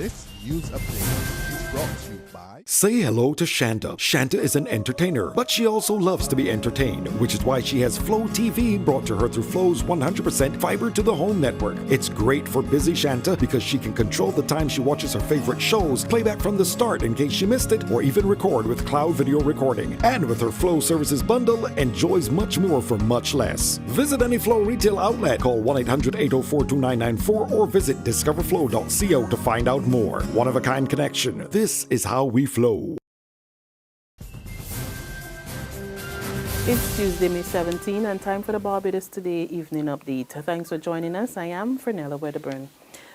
This news update is brought to you by... Say hello to Shanta. Shanta is an entertainer, but she also loves to be entertained, which is why she has Flow TV brought to her through Flow's 100% fiber to the home network. It's great for busy Shanta because she can control the time she watches her favorite shows, play back from the start in case she missed it, or even record with cloud video recording. And with her Flow services bundle, enjoys much more for much less. Visit any Flow retail outlet, call 1-800-804-2994, or visit discoverflow.co to find out more. One-of-a-kind connection. This is how we flow. It's Tuesday, May 17, and time for the Barbados Today evening update. Thanks for joining us. I am Fernella Wedderburn.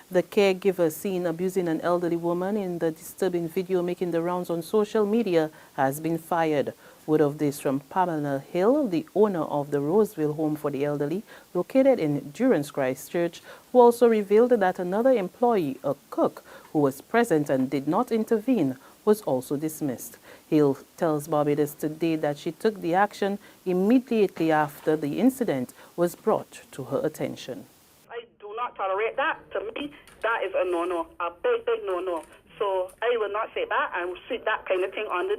The caregiver seen abusing an elderly woman in the disturbing video making the rounds on social media has been fired. Word of this from Pamela Hill, the owner of the Roseville Home for the Elderly, located in Durance, Christchurch, who also revealed that another employee, a cook, who was present and did not intervene, was also dismissed. Hill tells Barbados Today that she took the action immediately after the incident was brought to her attention. I do not tolerate that. To me, that is a no-no, a big, big no-no. So I will not say that and sweep that kind of thing under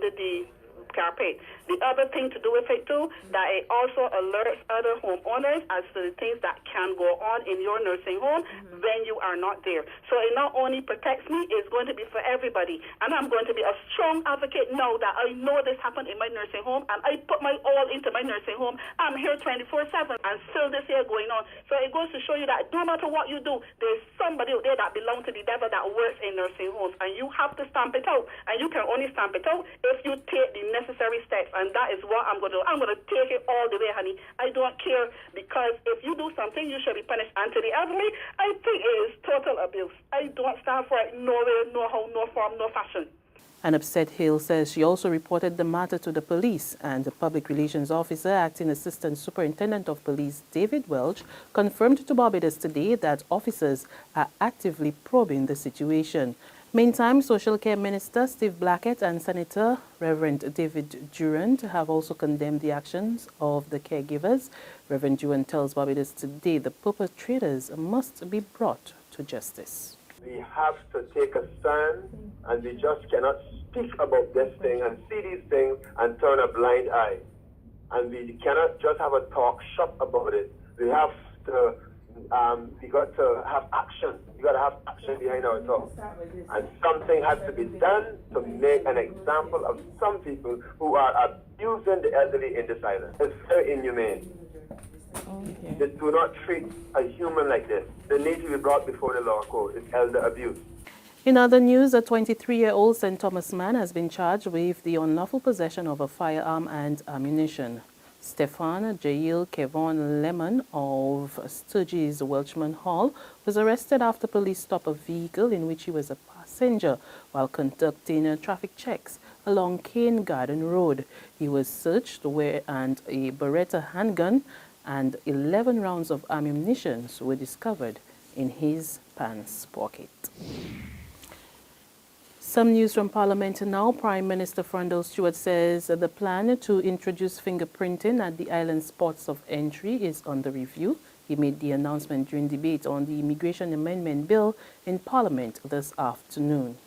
the carpet. The other thing to do with it too, that it also alerts other homeowners as to the things that can go on in your nursing home when you are not there. So it not only protects me, it's going to be for everybody. And I'm going to be a strong advocate now that I know this happened in my nursing home and I put my all into my nursing home. I'm here 24/7 and still this here going on. So it goes to show you that no matter what you do, there's somebody out there that belongs to the devil that works in nursing homes, and you have to stamp it out. And you can only stamp it out if you take the necessary steps. And that is what I'm going to do. I'm going to take it all the way, honey. I don't care, because if you do something, you should be punished. And to the elderly, I think it is total abuse. I don't stand for it no way, no how, no form, no fashion. An upset Hill says she also reported the matter to the police, and the public relations officer, acting assistant superintendent of police David Welch, confirmed to Barbados Today that officers are actively probing the situation. Meantime, Social Care Minister Steve Blackett and Senator Reverend David Durant have also condemned the actions of the caregivers. Reverend Durant tells Barbados Today the perpetrators must be brought to justice. We have to take a stand, and we just cannot speak about this thing and see these things and turn a blind eye. And we cannot just have a talk shop about it. We have to, we got to have action. We got to have action behind our talk. And something has to be done to make an example of some people who are abusing the elderly in this island. It's very inhumane. Okay. They do not treat a human like this. They need to be brought before the law court. It's elder abuse. In other news, a 23-year-old St. Thomas man has been charged with the unlawful possession of a firearm and ammunition. Stefan Jail Kevon Lemon of Sturgis Welchman Hall was arrested after police stopped a vehicle in which he was a passenger while conducting traffic checks along Cane Garden Road. He was searched and a Beretta handgun and 11 rounds of ammunition were discovered in his pants pocket. Some news from Parliament now. Prime Minister Frondell Stewart says the plan to introduce fingerprinting at the island's ports of entry is under review. He made the announcement during debate on the Immigration Amendment Bill in Parliament this afternoon.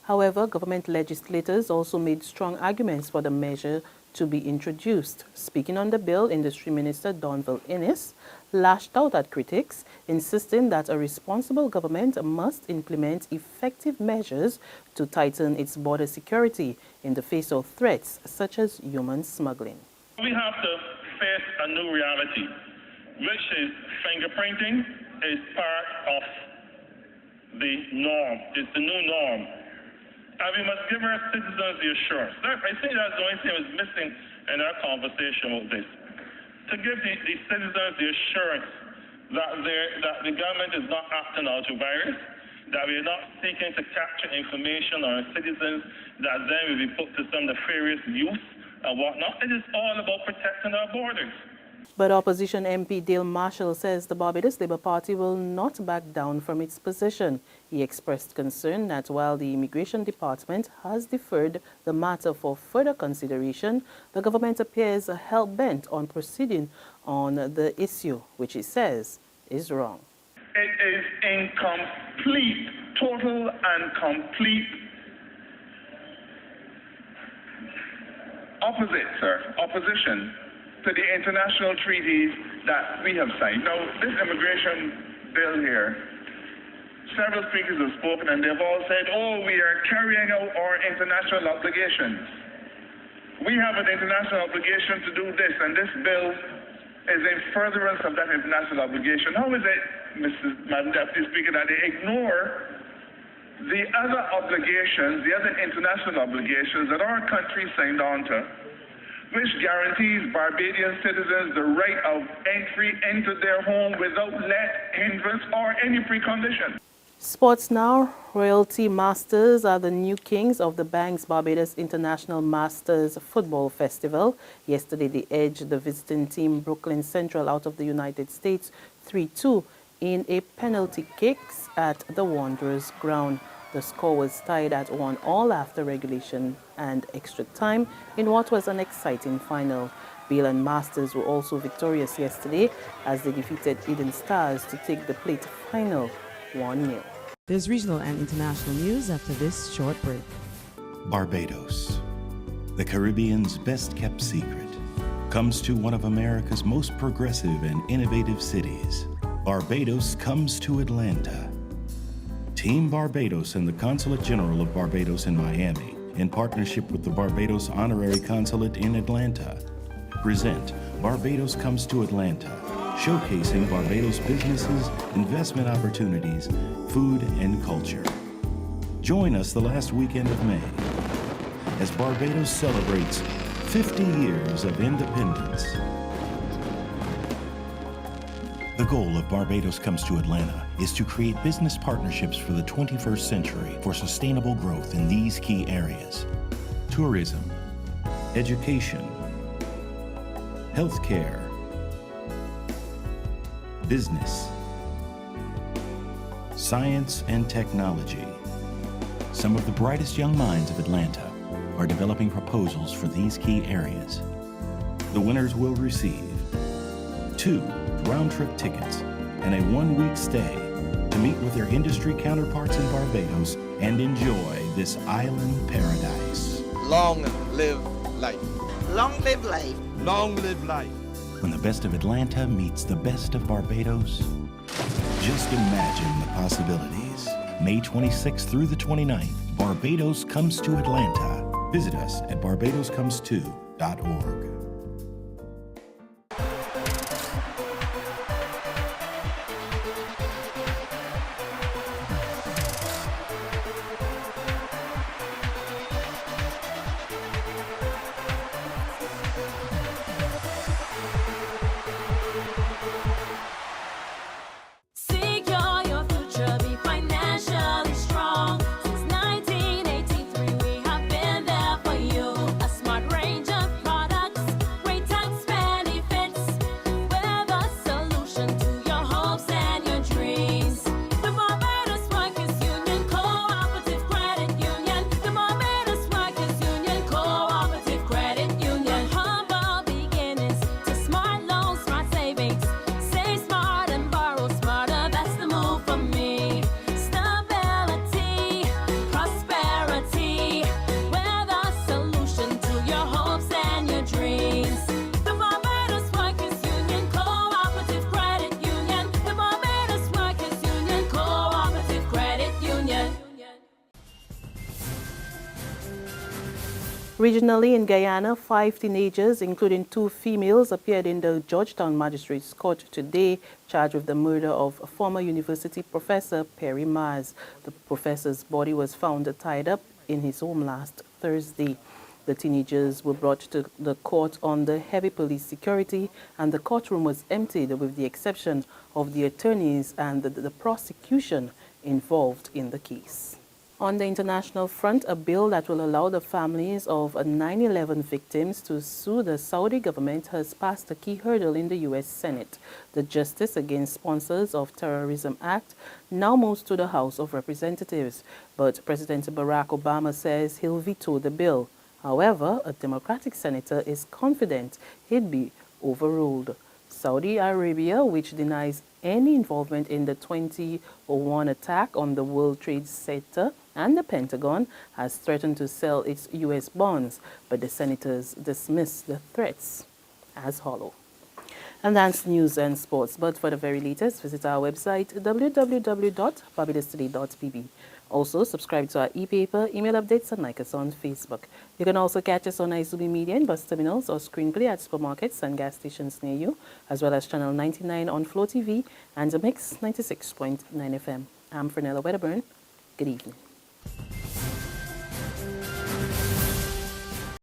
However, government legislators also made strong arguments for the measure to be introduced. Speaking on the bill, Industry Minister Donville Innes lashed out at critics, insisting that a responsible government must implement effective measures to tighten its border security in the face of threats such as human smuggling. We have to face a new reality, which is fingerprinting is part of the norm. It's the new norm. And we must give our citizens the assurance. I think that's the only thing that's missing in our conversation about this. To give the citizens the assurance that the government is not acting out to virus, that we are not seeking to capture information on citizens that then will be put to some nefarious use and whatnot. It is all about protecting our borders. But opposition MP Dale Marshall says the Barbados Labour Party will not back down from its position. He expressed concern that while the Immigration Department has deferred the matter for further consideration, the government appears hell-bent on proceeding on the issue, which he says is wrong. It is in complete, total and complete opposition to the international treaties that we have signed. Now, this immigration bill here, several speakers have spoken and they've all said, oh, we are carrying out our international obligations. We have an international obligation to do this, and this bill is in furtherance of that international obligation. How is it, Madam Deputy Speaker, that they ignore the other obligations, the other international obligations that our country signed on to, which guarantees Barbadian citizens the right of entry into their home without let, hindrance, or any precondition? Sports now. Royalty Masters are the new kings of the Banks Barbados International Masters Football Festival. Yesterday, they edged the visiting team Brooklyn Central out of the United States 3-2 in a penalty kicks at the Wanderers ground. The score was tied at 1-1 after regulation and extra time in what was an exciting final. Bale Masters were also victorious yesterday as they defeated Eden Stars to take the plate final 1-0. There's regional and international news after this short break. Barbados, the Caribbean's best-kept secret, comes to one of America's most progressive and innovative cities. Barbados comes to Atlanta. Team Barbados and the Consulate General of Barbados in Miami, in partnership with the Barbados Honorary Consulate in Atlanta, present Barbados Comes to Atlanta, showcasing Barbados businesses, investment opportunities, food, and culture. Join us the last weekend of May as Barbados celebrates 50 years of independence. The goal of Barbados Comes to Atlanta is to create business partnerships for the 21st century for sustainable growth in these key areas: tourism, education, healthcare, business, science and technology. Some of the brightest young minds of Atlanta are developing proposals for these key areas. The winners will receive 2 round-trip tickets and a 1-week stay to meet with their industry counterparts in Barbados and enjoy this island paradise. Long live life. Long live life. Long live life. When the best of Atlanta meets the best of Barbados, just imagine the possibilities. May 26th through the 29th, Barbados Comes to Atlanta. Visit us at barbadoscomes2.org. Regionally in Guyana, 5 teenagers, including 2 females, appeared in the Georgetown Magistrates Court today, charged with the murder of former university professor Perry Mars. The professor's body was found tied up in his home last Thursday. The teenagers were brought to the court under heavy police security, and the courtroom was emptied with the exception of the attorneys and the prosecution involved in the case. On the international front, a bill that will allow the families of 9/11 victims to sue the Saudi government has passed a key hurdle in the U.S. Senate. The Justice Against Sponsors of Terrorism Act now moves to the House of Representatives, but President Barack Obama says he'll veto the bill. However, a Democratic senator is confident he'd be overruled. Saudi Arabia, which denies any involvement in the 2001 attack on the World Trade Center and the Pentagon, has threatened to sell its U.S. bonds, but the senators dismiss the threats as hollow. And that's news and sports. But for the very latest, visit our website, www.barbadostoday.pb. Also, subscribe to our e-paper, email updates, and like us on Facebook. You can also catch us on Izubi Media in bus terminals or screenplay at supermarkets and gas stations near you, as well as Channel 99 on Flow TV and the Mix 96.9 FM. I'm Fernella Wedderburn. Good evening.